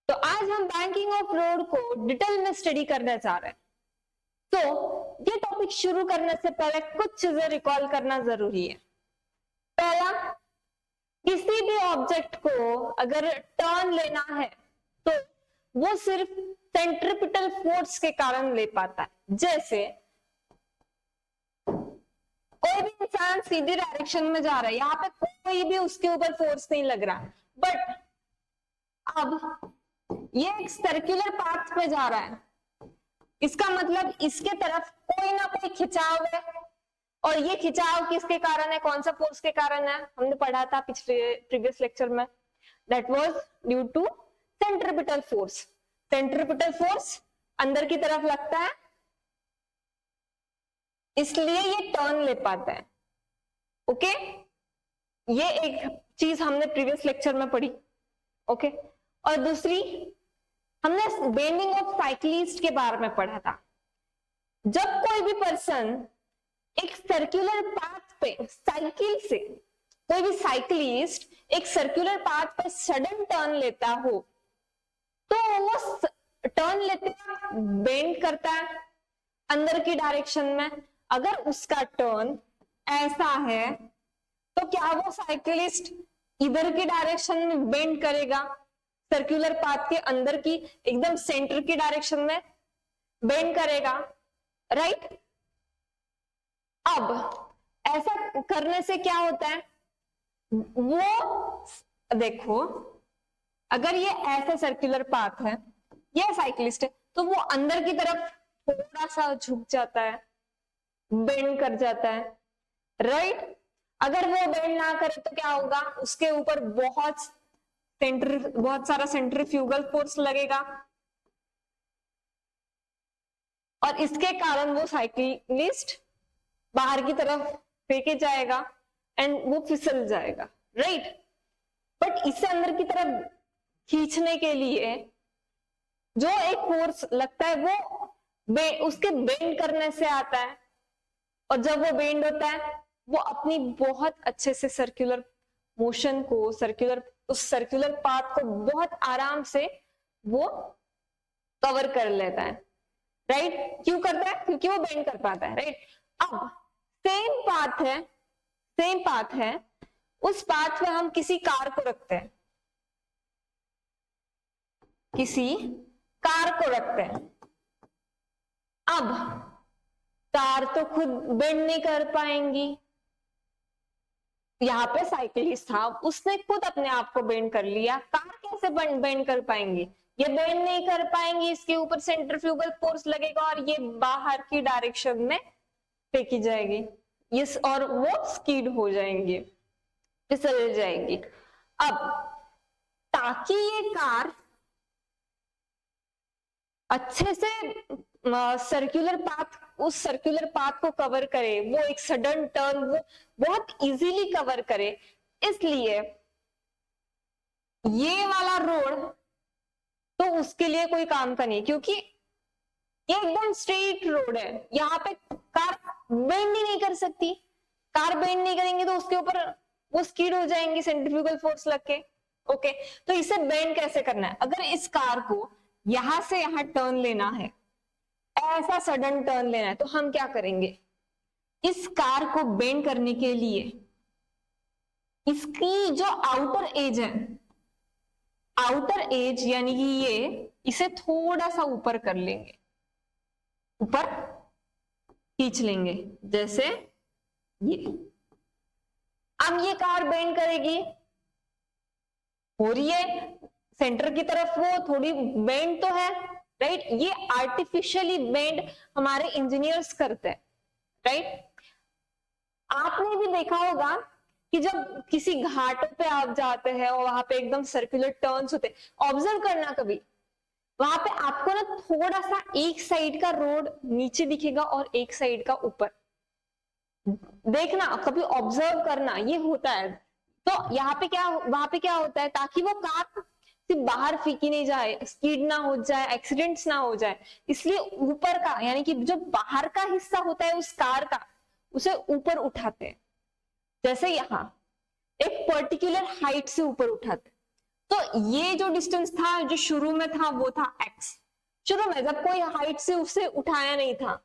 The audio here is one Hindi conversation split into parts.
तो आज हम बैंकिंग ऑफ रोड को डिटेल में स्टडी करने जा रहे हैं। तो ये टॉपिक शुरू करने से पहले कुछ चीजें रिकॉल करना जरूरी है। पहला, किसी भी ऑब्जेक्ट को अगर टर्न लेना है तो वो सिर्फ सेंट्रिपिटल फोर्स के कारण ले पाता है। जैसे कोई भी इंसान सीधी डायरेक्शन में जा रहा है, यहाँ पे कोई भी उसके ऊपर फोर्स नहीं लग रहा, बट अब ये एक सर्कुलर पाथ पे जा रहा है, इसका मतलब इसके तरफ कोई ना कोई खिंचाव है। और ये खिंचाव किसके कारण है, कौन सा फोर्स के कारण है, हमने पढ़ा था पिछले प्रीवियस लेक्चर में। That was due to centripetal force. Centripetal force अंदर की तरफ लगता है, इसलिए ये टर्न ले पाता है। ओके, ये एक चीज हमने प्रीवियस लेक्चर में पढ़ी। ओके, और दूसरी हमने बेंडिंग ऑफ साइक्लिस्ट के बारे में पढ़ा था। जब कोई भी पर्सन एक सर्कुलर पाथ पे साइकिल से, कोई भी साइकिलिस्ट एक सर्कुलर पाथ पे सडन टर्न लेता हो तो वो टर्न लेते बेंड करता है अंदर की डायरेक्शन में। अगर उसका टर्न ऐसा है तो क्या वो साइकिलिस्ट इधर की डायरेक्शन में बेंड करेगा, सर्कुलर पाथ के अंदर की एकदम सेंटर की डायरेक्शन में बेंड करेगा, राइट? अब ऐसा करने से क्या होता है, वो देखो अगर ये ऐसा सर्कुलर पाथ है, ये साइकिलिस्ट है, तो वो अंदर की तरफ थोड़ा सा झुक जाता है, बेंड कर जाता है, राइट? अगर वो बेंड ना करे तो क्या होगा, उसके ऊपर बहुत सारा सेंट्रीफ्यूगल फोर्स लगेगा और इसके कारण वो साइकिलिस्ट बाहर की तरफ फेंके जाएगा एंड वो फिसल जाएगा, राइट? बट इससे अंदर की तरफ खींचने के लिए जो एक फोर्स लगता है वो उसके बेंड करने से आता है, और जब वो बेंड होता है वो अपनी बहुत अच्छे से सर्कुलर मोशन को, उस सर्कुलर पाथ को बहुत आराम से वो कवर कर लेता है, राइट? क्यों करता है? क्योंकि वो बेंड कर पाता है, राइट? अब सेम पाथ है, उस पाथ में हम किसी कार को रखते हैं, अब कार तो खुद बेंड नहीं कर पाएंगी, यहाँ पे साइकिलिस्ट था, उसने खुद अपने आप को बेंड कर लिया। कार कैसे बेंड कर पाएंगी? ये बेंड नहीं कर पाएंगी, इसके ऊपर सेंट्रीफ्यूगल फोर्स लगेगा और ये बाहर की डायरेक्शन में फेंकी जाएगी, यस, और वो स्कीड हो जाएंगे, फिसल जाएंगी। अब ताकि ये कार अच्छे से उस सर्कुलर पाथ को कवर करे, वो एक सडन टर्न वो बहुत इजीली कवर करे, इसलिए ये वाला रोड तो उसके लिए कोई काम का नहीं, क्योंकि ये एकदम स्ट्रेट रोड है, यहाँ पे कार बेंड ही नहीं कर सकती। कार बेंड नहीं करेंगे तो उसके ऊपर वो स्कीड हो जाएंगी सेंट्रीफ्यूगल फोर्स लग के। ओके, तो इसे बेंड कैसे करना है? अगर इस कार को यहां से यहां टर्न लेना है, ऐसा सडन टर्न लेना है, तो हम क्या करेंगे, इस कार को बेंड करने के लिए इसकी जो आउटर एज यानी कि ये, इसे थोड़ा सा ऊपर कर लेंगे, ऊपर खींच लेंगे, जैसे ये। अब ये कार बेंड करेगी, हो रही है सेंटर की तरफ, वो थोड़ी बेंड तो है, राइट? ये आर्टिफिशियली बेंड हमारे इंजीनियर्स करते हैं, राइट? आपने भी देखा होगा कि जब किसी घाटों पे आप जाते हैं और वहां पे एकदम सर्कुलर टर्न्स होते हैं, ऑब्जर्व करना कभी, वहां पे आपको ना थोड़ा सा एक साइड का रोड नीचे दिखेगा और एक साइड का ऊपर, देखना कभी, ऑब्जर्व करना, ये होता है। तो यहाँ पे क्या, वहां पे क्या होता है, ताकि वो कार सिर्फ बाहर फेंकी नहीं जाए, स्कीड ना हो जाए, एक्सीडेंट्स ना हो जाए, इसलिए ऊपर का यानी कि जो बाहर का हिस्सा होता है उस कार का, उसे ऊपर उठाते हैं। जैसे यहाँ एक पर्टिकुलर हाइट से ऊपर उठाते हैं, तो ये जो डिस्टेंस था जो शुरू में था वो था x, शुरू में जब कोई हाइट से उसे उठाया नहीं था।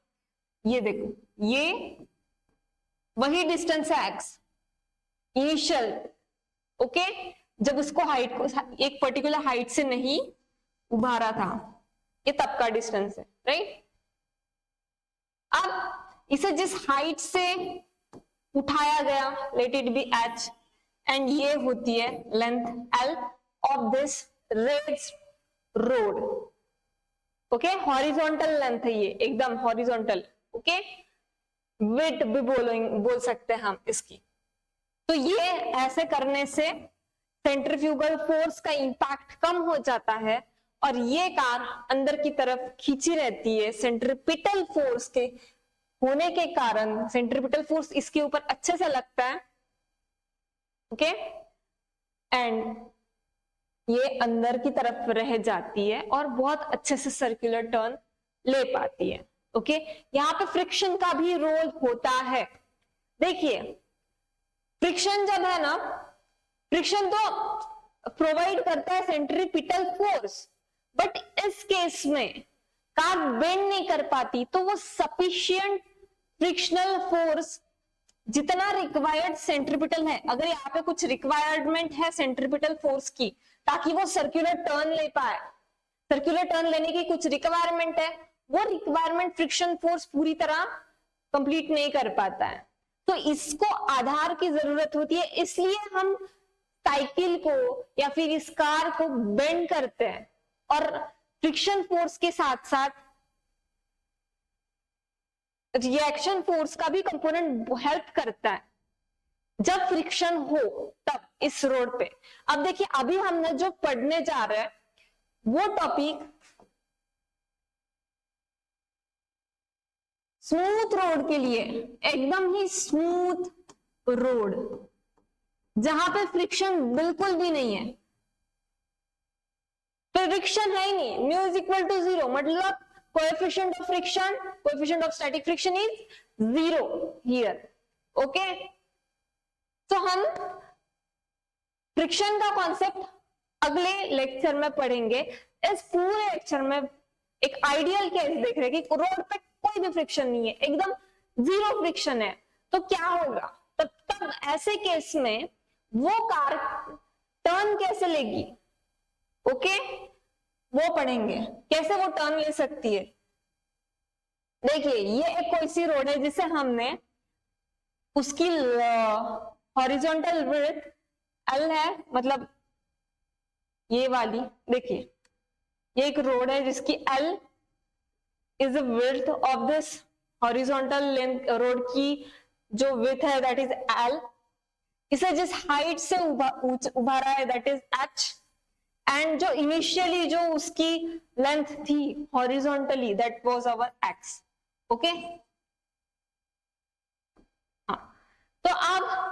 ये देखो ये वही डिस्टेंस है x इनिशियल, ओके, जब उसको हाइट को एक पर्टिकुलर हाइट से नहीं उभारा था, ये तब का डिस्टेंस है, राइट। अब इसे जिस हाइट से उठाया गया, let it be h, and ये होती है length l of this raised road, okay, horizontal length है ये, एकदम हॉरिजॉन्टल, ओके, विड्थ भी बोल सकते हैं हम इसकी। तो ये ऐसे करने से सेंट्रीफ्यूगल फोर्स का इंपैक्ट कम हो जाता है और ये कार अंदर की तरफ खींची रहती है। सेंट्रीपिटल फोर्स के होने के कारण सेंट्रीपिटल फोर्स इसके ऊपर अच्छे से लगता है, ओके, एंड ये अंदर की तरफ रह जाती है और बहुत अच्छे से सर्कुलर टर्न ले पाती है, ओके। यहाँ पे फ्रिक्शन का भी रोल होता है। देखिए फ्रिक्शन जब है ना, फ्रिक्शन तो प्रोवाइड करता है सेंट्रीपिटल फोर्स, बट इस केस में कार बेंड नहीं कर पाती, तो वो सफिशिएंट फ्रिक्शनल फोर्स जितना रिक्वायर्ड सेंट्रीपिटल है, अगर यहाँ पे कुछ रिक्वायरमेंट है सेंट्रीपिटल फोर्स की ताकि वो सर्कुलर टर्न ले पाए, सर्कुलर टर्न लेने की कुछ रिक्वायरमेंट है, वो रिक्वायरमेंट फ्रिक्शन फोर्स पूरी तरह कंप्लीट नहीं कर पाता है, तो इसको आधार की जरूरत होती है। इसलिए हम साइकिल को या फिर इस कार को बेंड करते हैं और फ्रिक्शन फोर्स के साथ साथ रिएक्शन फोर्स का भी कंपोनेंट हेल्प करता है जब फ्रिक्शन हो तब इस रोड पे। अब देखिए अभी हमने जो पढ़ने जा रहे हैं वो टॉपिक स्मूथ रोड के लिए, एकदम ही स्मूथ रोड जहां पे फ्रिक्शन बिल्कुल भी नहीं है, फ्रिक्शन है ही नहीं, म्यू इज इक्वल टू 0, मतलब coefficient of friction, coefficient of static friction is 0 here, okay. तो हम फ्रिक्शन का कॉन्सेप्ट अगले लेक्चर में पढ़ेंगे। इस पूरे लेक्चर में एक आइडियल केस देख रहे हैं कि रोड पे कोई भी फ्रिक्शन नहीं है, एकदम 0 फ्रिक्शन है, तो क्या होगा तब ऐसे केस में वो कार टर्न कैसे लेगी, ओके, वो पढ़ेंगे कैसे वो टर्न ले सकती है। देखिए ये एक कोई सी रोड है जिसे हमने उसकी हॉरिजॉन्टल विड्थ L है, मतलब ये वाली, देखिए ये एक रोड है जिसकी L is the width of this horizontal length, road की जो विड्थ है दैट इज L, इसे जिस हाइट से उभारा है दैट इज H, एंड जो इनिशियली जो उसकी लेंथ थी horizontally that was our x, okay. हाँ तो अब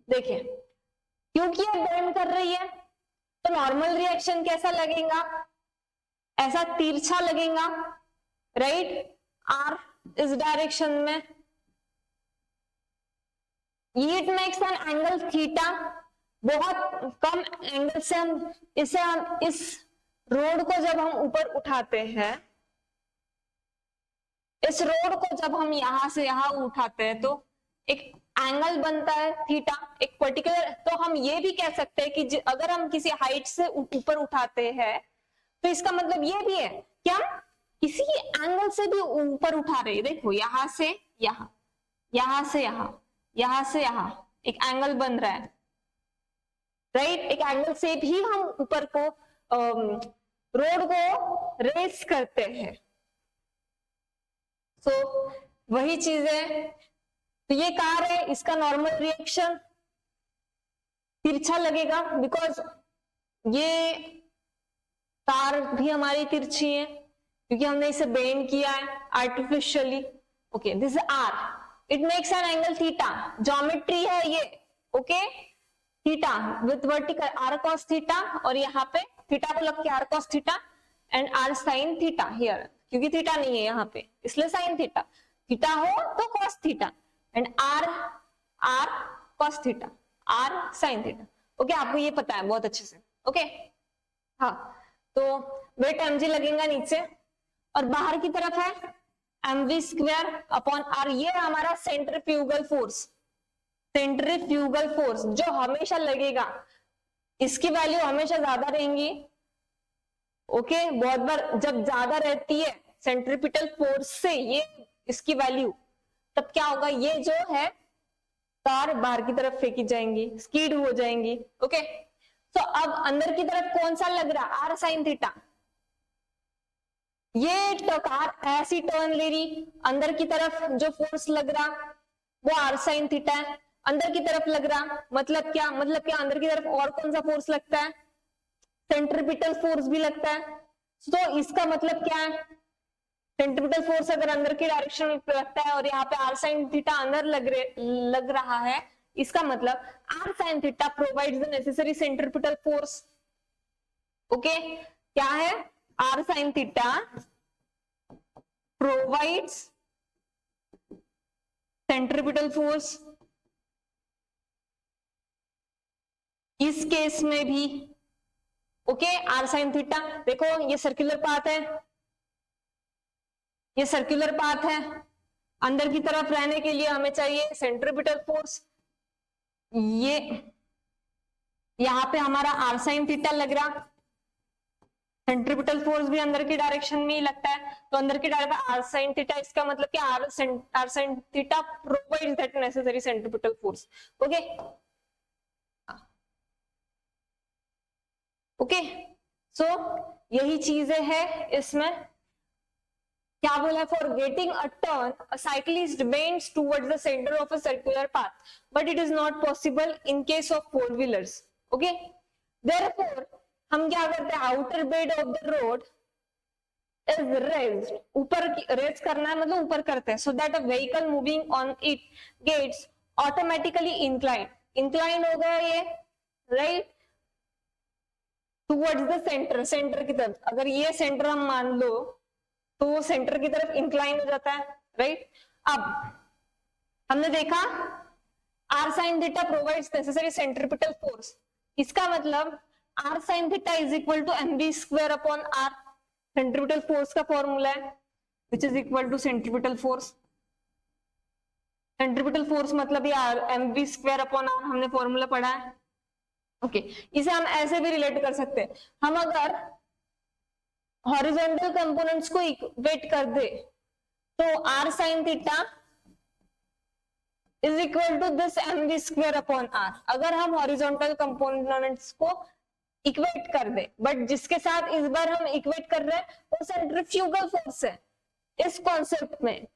देखिए क्योंकि ये बेंड कर रही है तो नॉर्मल रिएक्शन कैसा लगेगा, ऐसा तिरछा लगेगा, राइट, r इस डायरेक्शन में, it makes an angle theta, बहुत कम एंगल से हम इस रोड को जब हम ऊपर उठाते हैं, इस रोड को जब हम यहां से यहां उठाते हैं तो एक एंगल बनता है थीटा, एक पर्टिकुलर। तो हम ये भी कह सकते हैं कि अगर हम किसी हाइट से ऊपर उठाते हैं तो इसका मतलब ये भी है कि हम किसी एंगल से भी ऊपर उठा रहे हैं। देखो यहां से यहां, यहां से यहां, यहां से यहां एक एंगल बन रहा है, राइट, एक एंगल से भी हम ऊपर को रोड को रेस करते हैं। सो वही चीज है। तो ये कार है, इसका नॉर्मल रिएक्शन तिरछा लगेगा बिकॉज ये कार भी हमारी तिरछी है क्योंकि हमने इसे बेंड किया है artificially, okay. This is R, it makes an angle theta, geometry है ये, okay, theta with vertical R cos theta, और यहाँ पे थीटा को लग के R cos theta and R sine theta here, क्योंकि थीटा नहीं है यहाँ पे इसलिए साइन थीटा, थीटा हो तो cos theta, and R cos theta, R sine theta. Okay, आपको ये पता है बहुत अच्छे से। ओके हाँ, तो वेट mg लगेगा नीचे और बाहर की तरफ है mv स्क्वायर अपॉन आर, ये हमारा सेंट्रीफ्यूगल फोर्स, सेंट्रीफ्यूगल फोर्स जो हमेशा लगेगा, इसकी वैल्यू हमेशा ज्यादा रहेंगी। ओके, बहुत बार जब ज्यादा रहती है सेंट्रीपिटल फोर्स से ये इसकी वैल्यू, तब क्या होगा, ये जो है तार बाहर की तरफ फेंकी जाएंगी, स्कीड हो जाएंगी। ओके, तो अब अंदर की तरफ कौन सा लग रहा, आर साइन थीटा, ये कार ऐसी टर्न ले रही, अंदर की तरफ जो फोर्स लग रहा वो आर साइन थीटा है, अंदर की तरफ लग रहा मतलब क्या, मतलब क्या अंदर की तरफ और कौन सा फोर्स लगता है, सेंट्रीपिटल फोर्स भी लगता है। तो इसका मतलब क्या है, सेंट्रीपिटल फोर्स अगर अंदर की डायरेक्शन में लगता है और यहाँ पे आर साइन थीटा अंदर लग रहा है, इसका मतलब R sine theta provides the necessary centripetal force. Okay, क्या है, R sine theta provides centripetal force. इस केस में भी ओके, आर साइन थीटा, देखो ये सर्कुलर पाथ है, ये सर्कुलर पाथ है, अंदर की तरफ रहने के लिए हमें चाहिए सेंट्रीपिटल फोर्स। ये यहां पे हमारा आर साइन थीटा लग रहा, सेंट्रीपिटल फोर्स भी अंदर की डायरेक्शन में ही लगता है, तो अंदर की डायरेक्शन आर साइन थीटा, इसका मतलब क्या, r sine theta provides that necessary centripetal force. Okay okay, so यही चीजें है इसमें। क्या बोला, for getting a turn a cyclist bends towards the centre of a circular path but it is not possible in case of four wheelers. Okay, therefore हम क्या करते हैं, outer bed of the road is raised, ऊपर रेज करना है मतलब ऊपर करते हैं, so that a vehicle moving on it gets automatically incline, incline हो गया ये, right, towards the centre, centre की तरफ। अगर ये सेंटर हम मान लो तो वो सेंटर की तरफ इंक्लाइन हो जाता है, राइट। अब हमने देखा R sine theta provides necessary centripetal force, इसका मतलब R sine theta is equal to M V square upon R, centripetal force का फॉर्मूला है, which is equal to centripetal force. Centripetal force मतलब ये M V square upon R हमने फॉर्मूला पढ़ा है। ओके, इसे हम ऐसे भी रिलेट कर सकते हैं, हम अगर हॉरिजॉन्टल कंपोनेंट्स को इक्वेट कर दे तो R sine theta is equal to this M V square upon R, अगर हम हॉरिजॉन्टल कंपोनेंट्स को इक्वेट कर दे, बट जिसके साथ इस बार हम इक्वेट कर रहे हैं वो सेंट्रीफ्यूगल फोर्स है इस कॉन्सेप्ट में।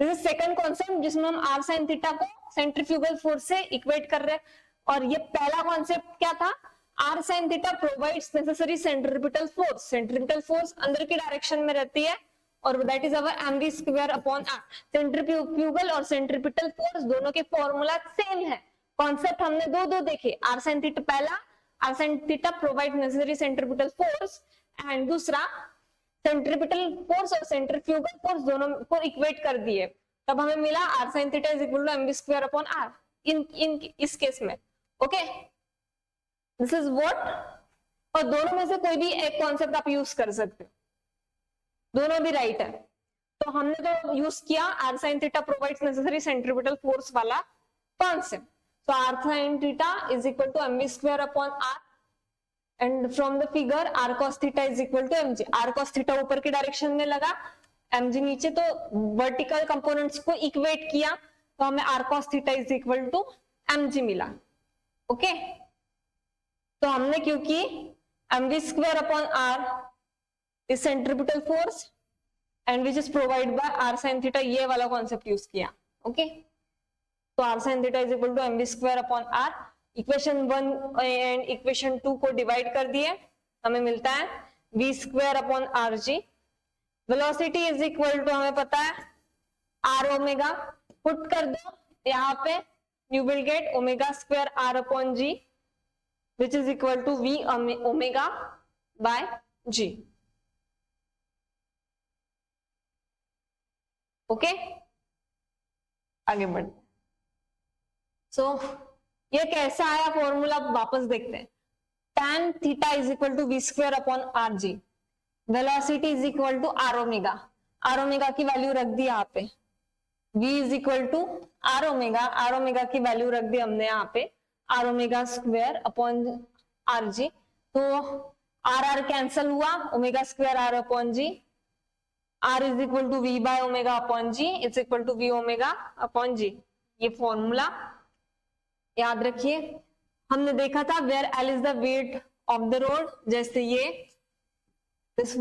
दिस इज सेकंड कॉन्सेप्ट जिसमें हम आर साइन थीटा को सेंट्रीफ्यूगल फोर्स से इक्वेट कर रहे हैं, और ये पहला कॉन्सेप्ट क्या था, R sine theta provides necessary centripetal force, centripetal force अंदर की डायरेक्शन में रहती है और that is our M V square upon R. Centrifugal और सेंट्रीपिटल फोर्स दोनों के फॉर्मूला सेम है, कॉन्सेप्ट हमने दो देखे, आर साइन थीटा पहला, R sine theta provide necessary centripetal force, and दूसरा सेंट्रीपिटल फोर्स और सेंट्रीफ्यूगल फोर्स दोनों को इक्वेट कर दिए, तब हमें मिला R sine theta is equal to M V square upon R in इस केस में। ओके, दिस इज व्हाट, और दोनों में से कोई भी एक कॉन्सेप्ट आप यूज कर सकते हो, दोनों भी राइट है। तो हमने तो यूज किया R sine theta provides necessary centripetal force वाला कॉन्सेप्ट, तो R sine theta is equal to M V square upon R, and from the figure R cos theta is equal to MG, R cos theta ऊपर की डायरेक्शन में लगा, एमजी नीचे, तो वर्टिकल कंपोनेंट्स को इक्वेट किया तो हमें R cos theta is equal to MG मिला। ओके, तो हमने क्योंकि M V square upon R is centripetal force and which is provide by R sine theta, ये वाला कॉन्सेप्ट यूज किया। ओके, तो R sine theta is equal to M V square upon R, equation 1 and equation 2 को डिवाइड कर दिए, हमें मिलता है V square upon R G. Velocity is equal to हमें पता है आर ओमेगा, पुट कर दो यहाँ पे, you will get omega square R upon G which is equal to v omega by g. Okay, आगे बढ़, सो ये कैसा आया फॉर्मूला वापस देखते हैं। tan theta is equal to V square upon R G, velocity is equal to R omega, R omega की वैल्यू रख दी यहाँ पे, v is equal to R omega की वैल्यू रख दी हमने यहाँ पे R omega square upon R G, तो आर आर कैंसल हुआ, omega square R upon G, R is equal to V by omega upon G is equal to V omega upon G. ये फॉर्मूला याद रखिए। हमने देखा था where L is the weight of the road, जैसे ये this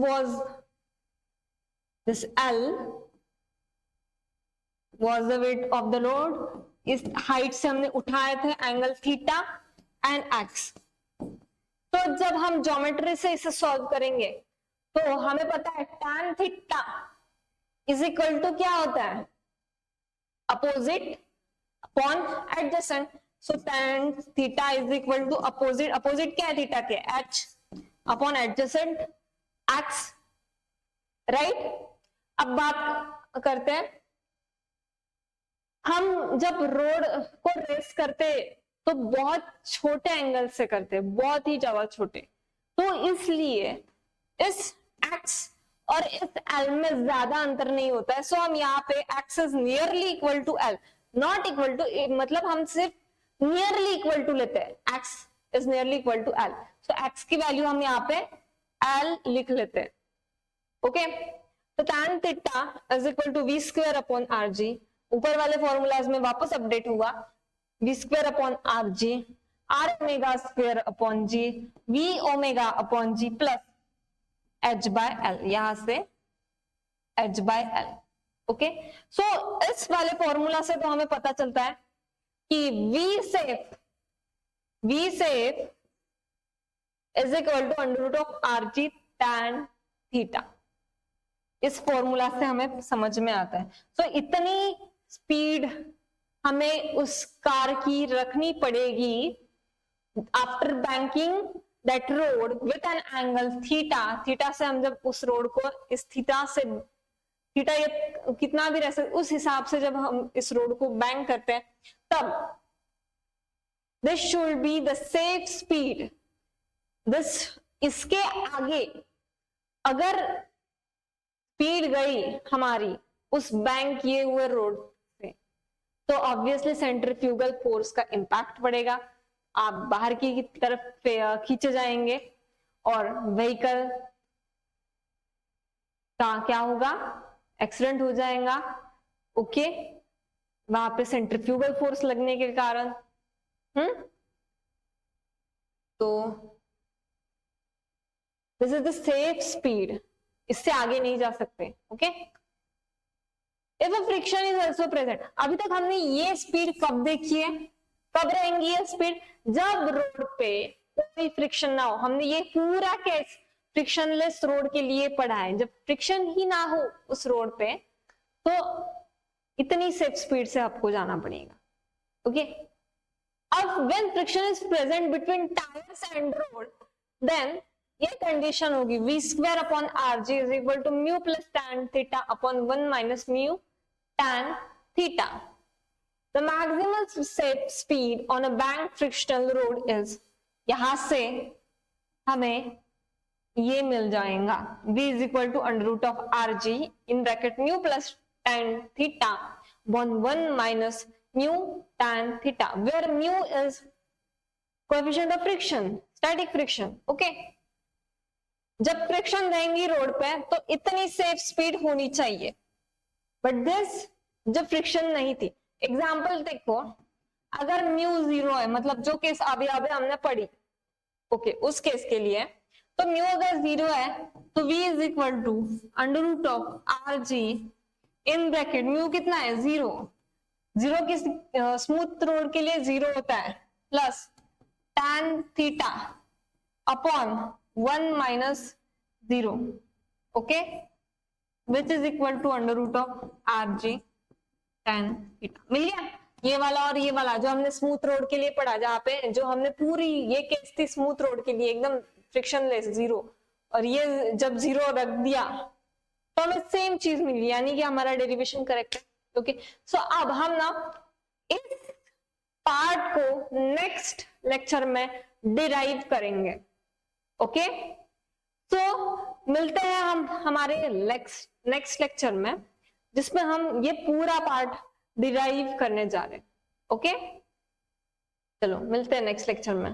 L was the weight of the load, इस हाइट से हमने उठाए थे एंगल थीटा एंड एक्स। तो जब हम ज्योमेट्री से इसे सॉल्व करेंगे तो हमें पता है tan theta is equal to क्या होता है, opposite upon adjacent. So tan theta is equal to opposite, opposite क्या है थीटा के, h upon adjacent x, right. अब बात करते हैं, हम जब रोड को रेस करते तो बहुत छोटे एंगल से करते, बहुत ही ज्यादा छोटे, तो इसलिए इस x और इस L में ज्यादा अंतर नहीं होता है। सो हम यहाँ पे x is nearly equal to L, not equal to, मतलब हम सिर्फ नियरली इक्वल टू लेते हैं, x is nearly equal to L। So x की वैल्यू हम यहाँ पे L लिख लेते हैं, ओके। तो tan theta is equal to V square upon R G, ऊपर वाले फॉर्मूलाज में वापस अपडेट हुआ, V square upon R G, R omega square upon G, V omega upon G plus H by L, यहां से H by L, okay. So इस वाले फॉर्मूला से तो हमें पता चलता है कि V safe is equal to under root of R G tan theta. इस फॉर्मूला से हमें समझ में आता है। सो इतनी स्पीड हमें उस कार की रखनी पड़ेगी after banking that road with an angle theta, theta से हम जब उस रोड को इस थीटा से, थीटा ये कितना भी रह सकता, उस हिसाब से जब हम इस रोड को बैंक करते हैं तब this should be the safe speed, this, इसके आगे अगर स्पीड गई हमारी उस बैंक किए हुए रोड से तो ऑब्वियसली सेंट्रीफ्यूगल फोर्स का इंपैक्ट पड़ेगा, आप बाहर की तरफ खींचे जाएंगे और व्हीकल का क्या होगा, एक्सीडेंट हो जाएगा, ओके। वहां पे सेंट्रीफ्यूगल फोर्स लगने के कारण तो this is the safe speed, इससे आगे नहीं जा सकते, okay. If a friction is also present, अभी तक हमने ये स्पीड कब देखी है, कब रहेंगी ये स्पीड, जब रोड पे कोई फ्रिक्शन ना हो। हमने ये पूरा केस फ्रिक्शनलेस रोड के लिए पढ़ा है, जब फ्रिक्शन ही ना हो उस रोड पे तो इतनी सेफ स्पीड से आपको जाना पड़ेगा, ओके। अब when friction is present between tyres and road, then ये कंडीशन होगी v square upon R G is equal to mu plus tan theta upon 1 minus mu tan theta. The maximum safe speed on a bank frictional road is, यहां से हमें ये मिल जाएगा v is equal to under root of are G in bracket mu plus tan theta upon 1 minus mu tan theta, where mu is coefficient of friction, static friction, okay. जब फ्रिक्शन रहेंगी रोड पे तो इतनी सेफ स्पीड होनी चाहिए, बट दिस जब फ्रिक्शन नहीं थी, एग्जाम्पल देखो, अगर म्यू 0 है, मतलब जो केस अभी हमने पढ़ी, ओके, उस केस के लिए तो म्यू अगर 0 है तो v is equal to under root of are G in bracket mu कितना है 0, 0 किस स्मूथ रोड के लिए 0 होता है, plus tan theta upon 1 minus 0, okay, which is equal to under root of R G tan theta. मिल गया ये वाला और ये वाला जो हमने स्मूथ रोड के लिए पढ़ा, जहाँ पे जो हमने पूरी ये केस थी स्मूथ रोड के लिए एकदम फ्रिक्शनलेस 0, और ये जब 0 रख दिया तो हमें सेम चीज मिली, यानी कि हमारा डेरिवेशन करेक्ट है, ओके। सो अब हम ना इस पार्ट को नेक्स्ट लेक्चर में डिराइव करेंगे। ओके, तो मिलते हैं हम हमारे नेक्स्ट लेक्चर में, जिसमें हम ये पूरा पार्ट डिराइव करने जा रहे हैं। ओके, चलो मिलते हैं नेक्स्ट लेक्चर में।